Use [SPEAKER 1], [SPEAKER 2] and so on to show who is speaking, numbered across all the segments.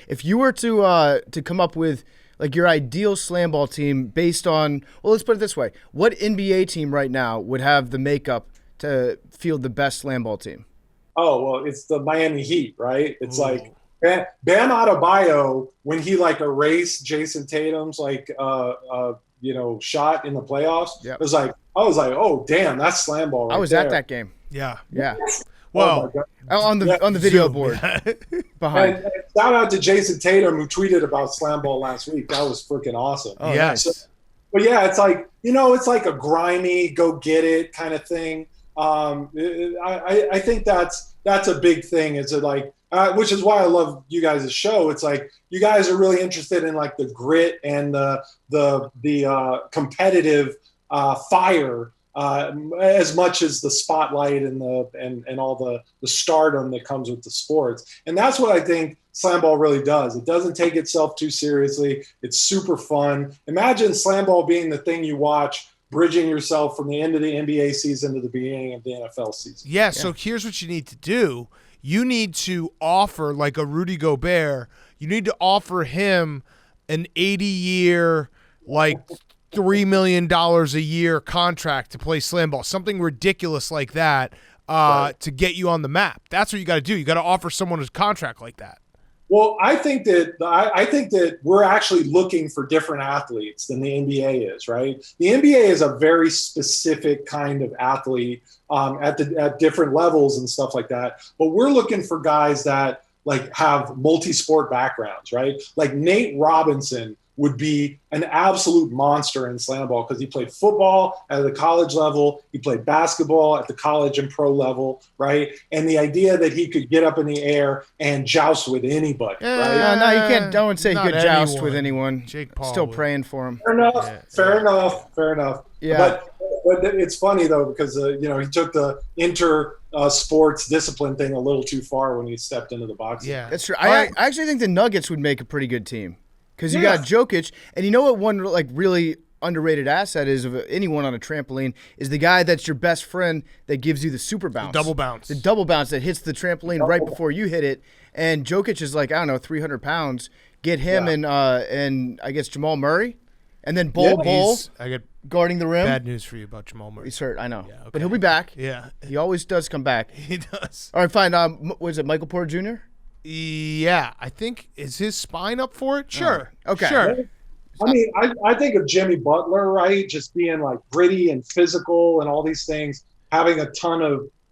[SPEAKER 1] If you were to come up with like your ideal Slamball team based on, well, let's put it this way: what NBA team right now would have the makeup to field the best Slamball team?
[SPEAKER 2] Oh, well, it's the Miami Heat, right? It's like
[SPEAKER 3] Ooh.
[SPEAKER 2] Bam Adebayo when he like erased Jason Tatum's like shot in the playoffs. It
[SPEAKER 1] Yep.
[SPEAKER 2] was like I was like, oh damn, that's slam ball right
[SPEAKER 1] I was
[SPEAKER 2] there.
[SPEAKER 1] at that game.
[SPEAKER 3] Yeah.
[SPEAKER 1] Yeah.
[SPEAKER 2] Oh my
[SPEAKER 3] Well,
[SPEAKER 2] God.
[SPEAKER 1] On the
[SPEAKER 2] Yeah.
[SPEAKER 1] on the video
[SPEAKER 3] Zoom.
[SPEAKER 1] board
[SPEAKER 2] And
[SPEAKER 1] behind.
[SPEAKER 2] shout out to Jason Tatum who tweeted about slam ball last week. That was freaking awesome.
[SPEAKER 1] Oh,
[SPEAKER 3] yes.
[SPEAKER 1] nice.
[SPEAKER 2] But yeah, it's like it's like a grimy go get it kind of thing. I think that's a big thing. Is it like which is why I love you guys' show. It's like you guys are really interested in like the grit and the competitive fire as much as the spotlight and all the stardom that comes with the sports. And that's what I think slam ball really does. It doesn't take itself too seriously. It's super fun. Imagine slam ball being the thing you watch, bridging yourself from the end of the NBA season to the beginning of the NFL season.
[SPEAKER 3] Yeah, so here's what you need to do. You need to offer, like a Rudy Gobert, you need to offer him an 80-year, like $3 million a year contract to play slam ball, something ridiculous like that to get you on the map. That's what you got to do. You got to offer someone a contract like that.
[SPEAKER 2] Well, I think that we're actually looking for different athletes than the NBA is, right? The NBA is a very specific kind of athlete at different levels and stuff like that. But we're looking for guys that like have multi-sport backgrounds, right? Like Nate Robinson would be an absolute monster in slam ball because he played football at the college level. He played basketball at the college and pro level, right? And the idea that he could get up in the air and joust with anybody, right?
[SPEAKER 1] No, you can't. Don't say he
[SPEAKER 3] Not
[SPEAKER 1] could joust
[SPEAKER 3] anyone.
[SPEAKER 1] with anyone.
[SPEAKER 3] Jake Paul
[SPEAKER 1] Still
[SPEAKER 3] would.
[SPEAKER 1] praying for him.
[SPEAKER 2] Fair enough.
[SPEAKER 1] Yeah.
[SPEAKER 2] But it's funny though because he took the sports discipline thing a little too far when he stepped into the boxing.
[SPEAKER 3] Yeah.
[SPEAKER 1] That's true.
[SPEAKER 3] All right.
[SPEAKER 1] I actually think the Nuggets would make a pretty good team because you got Jokic, and you know what one like really underrated asset is of anyone on a trampoline is the guy that's your best friend that gives you the super bounce,
[SPEAKER 3] double bounce.
[SPEAKER 1] the double bounce that hits the trampoline right before you hit it. And Jokic is like 300 pounds. Get him and I guess Jamal Murray, and then Bull
[SPEAKER 3] I got
[SPEAKER 1] guarding the rim.
[SPEAKER 3] bad news for you about Jamal Murray.
[SPEAKER 1] He's hurt, I know,
[SPEAKER 3] Yeah, okay.
[SPEAKER 1] but he'll be back.
[SPEAKER 3] Yeah,
[SPEAKER 1] He always does come back.
[SPEAKER 3] he does.
[SPEAKER 1] All right, fine. Was it Michael Porter Jr.?
[SPEAKER 3] Yeah, I think, is his spine up for it? Sure.
[SPEAKER 1] Okay.
[SPEAKER 3] Sure.
[SPEAKER 2] I mean, I think of Jimmy Butler, right? Just being like gritty and physical and all these things, having a ton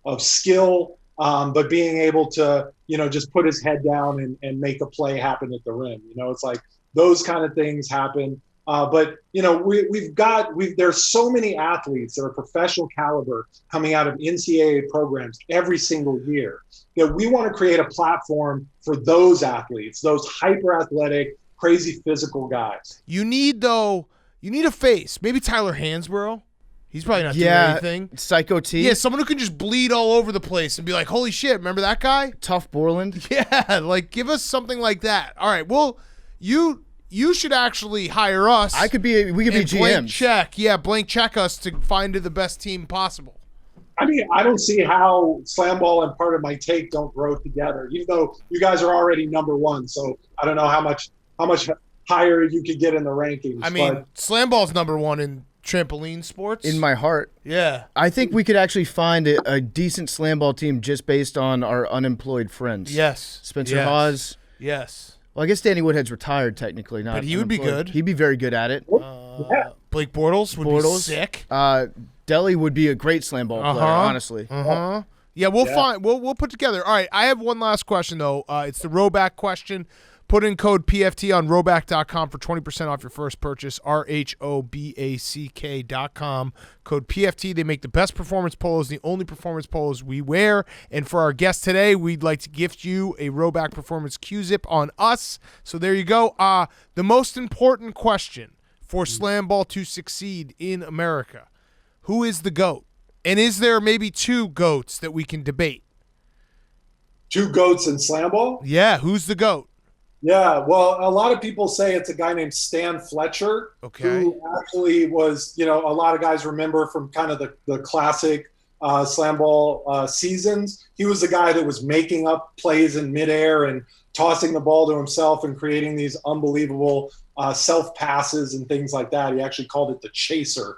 [SPEAKER 2] of skill, but being able to, just put his head down and make a play happen at the rim. It's like those kind of things happen. But there's so many athletes that are professional caliber coming out of NCAA programs every single year that we want to create a platform for those athletes, those hyper athletic, crazy physical guys.
[SPEAKER 3] You need a face. Maybe Tyler Hansborough. He's probably not doing anything.
[SPEAKER 1] Psycho T.
[SPEAKER 3] Yeah, someone who can just bleed all over the place and be like, holy shit, remember that guy?
[SPEAKER 1] Tough Borland.
[SPEAKER 3] Yeah, like give us something like that. All right, well, you should actually hire us.
[SPEAKER 1] We could be
[SPEAKER 3] blank
[SPEAKER 1] GMs.
[SPEAKER 3] blank check us to find the best team possible.
[SPEAKER 2] I mean, I don't see how slam ball and part of my take don't grow together, even though you guys are already number one. So I don't know how much higher you could get in the rankings.
[SPEAKER 3] I mean, slam ball's number one in trampoline sports.
[SPEAKER 1] In my heart.
[SPEAKER 3] Yeah.
[SPEAKER 1] I think we could actually find a decent slam ball team just based on our unemployed friends.
[SPEAKER 3] Yes.
[SPEAKER 1] Spencer
[SPEAKER 3] Yes.
[SPEAKER 1] Hawes.
[SPEAKER 3] Yes.
[SPEAKER 1] Well, I guess Danny Woodhead's retired technically, not
[SPEAKER 3] But he would be
[SPEAKER 1] unemployed.
[SPEAKER 3] good.
[SPEAKER 1] He'd be very good at it.
[SPEAKER 3] Blake Bortles would be sick.
[SPEAKER 1] Deli would be a great slam ball player, honestly.
[SPEAKER 3] Yeah, we'll put together. All right, I have one last question though. It's the Roback question. Put in code PFT on roback.com for 20% off your first purchase. RHOBACK.com. Code PFT. They make the best performance polos, the only performance polos we wear. And for our guest today, we'd like to gift you a Roback Performance Q-Zip on us. So there you go. The most important question for slam ball to succeed in America. Who is the GOAT? And is there maybe two GOATs that we can debate?
[SPEAKER 2] Two GOATs in slam ball?
[SPEAKER 3] Yeah, who's the GOAT?
[SPEAKER 2] Yeah, well, a lot of people say it's a guy named Stan Fletcher, who actually was, a lot of guys remember from kind of the classic slam ball seasons. He was the guy that was making up plays in midair and tossing the ball to himself and creating these unbelievable self passes and things like that. He actually called it the chaser,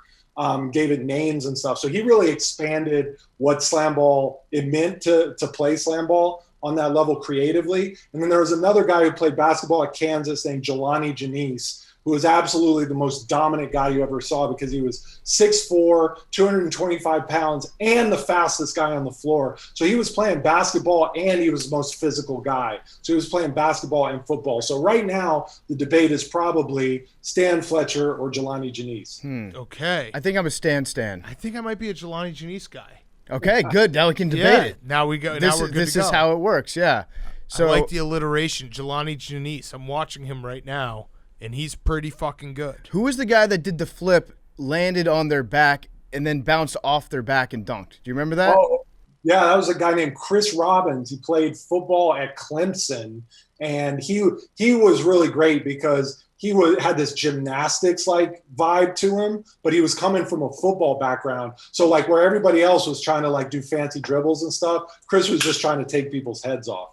[SPEAKER 2] gave it names and stuff. So he really expanded what Slamball, it meant to play Slamball on that level creatively. And then there was another guy who played basketball at Kansas named Jelani Janice, who was absolutely the most dominant guy you ever saw because he was 6'4", 225 pounds, and the fastest guy on the floor. So he was playing basketball and he was the most physical guy. So he was playing basketball and football. So right now, the debate is probably Stan Fletcher or Jelani Janice.
[SPEAKER 3] Okay.
[SPEAKER 1] I think I'm a Stan.
[SPEAKER 3] I think I might be a Jelani Janice guy.
[SPEAKER 1] Okay, good. Now we can debate it.
[SPEAKER 3] Now we go.
[SPEAKER 1] This,
[SPEAKER 3] now we're good to go.
[SPEAKER 1] This is how it works, yeah. So
[SPEAKER 3] I like the alliteration, Jelani Janice. I'm watching him right now, and he's pretty fucking good.
[SPEAKER 1] Who was the guy that did the flip, landed on their back, and then bounced off their back and dunked? Do you remember that?
[SPEAKER 2] Oh, yeah, that was a guy named Chris Robbins. He played football at Clemson, and he was really great because he had this gymnastics like vibe to him, but he was coming from a football background. So like where everybody else was trying to like do fancy dribbles and stuff, Chris was just trying to take people's heads off.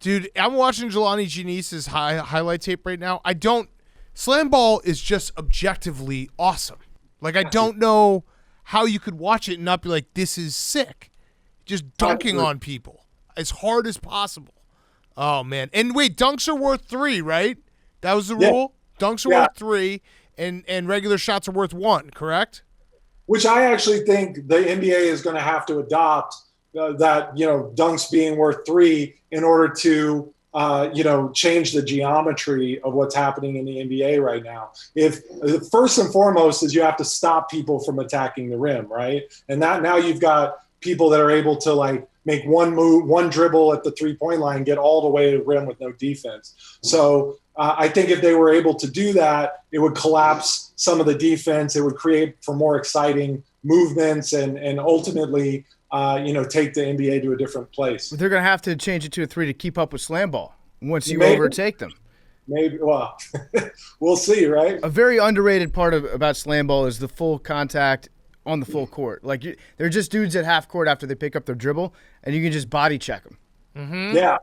[SPEAKER 3] Dude, I'm watching Jelani Janice's highlight tape right now. Slamball is just objectively awesome. Like I don't know how you could watch it and not be like, this is sick. Just dunking on people as hard as possible. Oh man. And wait, dunks are worth 3, right? That was the rule? Dunks are worth 3, and regular shots are worth 1, correct?
[SPEAKER 2] Which I actually think the NBA is going to have to adopt that, dunks being worth 3 in order to, change the geometry of what's happening in the NBA right now. If first and foremost is you have to stop people from attacking the rim, right? And that now you've got people that are able to like make one move, one dribble at the 3-point line, get all the way to the rim with no defense. So I think if they were able to do that, it would collapse some of the defense. It would create for more exciting movements and ultimately, take the NBA to a different place.
[SPEAKER 1] But they're going to have to change it to a 3 to keep up with Slamball once you
[SPEAKER 2] Maybe.
[SPEAKER 1] overtake them.
[SPEAKER 2] Maybe. Well, we'll see, right?
[SPEAKER 1] A very underrated part about Slamball is the full contact on the full court. Like they're just dudes at half court after they pick up their dribble, and you can just body check them.
[SPEAKER 3] Mm-hmm.
[SPEAKER 2] Yeah.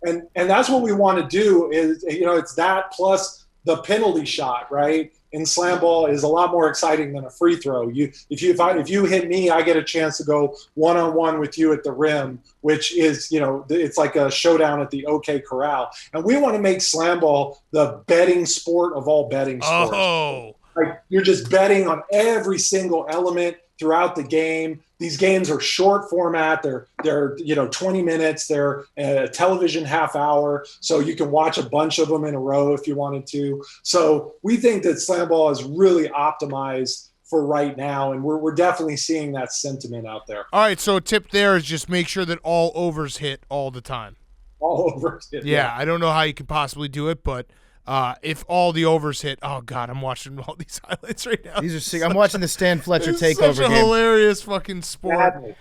[SPEAKER 2] And that's what we want to do is, it's that plus the penalty shot, right? In Slamball is a lot more exciting than a free throw. If you hit me, I get a chance to go one-on-one with you at the rim, which is, it's like a showdown at the OK Corral. And we want to make Slamball the betting sport of all betting sports.
[SPEAKER 3] Oh.
[SPEAKER 2] Like you're just betting on every single element throughout the game. These games are short format. They're 20 minutes. They're a television half hour, so you can watch a bunch of them in a row if you wanted to. So we think that Slamball is really optimized for right now, and we're definitely seeing that sentiment out there.
[SPEAKER 3] All right, so a tip there is just make sure that all overs hit all the time.
[SPEAKER 2] All over.
[SPEAKER 3] Yeah, I don't know how you could possibly do it, but if all the overs hit, oh God, I'm watching all these highlights right now.
[SPEAKER 1] These are sick. I'm watching the Stan Fletcher
[SPEAKER 3] This is
[SPEAKER 1] takeover
[SPEAKER 3] such a
[SPEAKER 1] game.
[SPEAKER 3] hilarious fucking sport.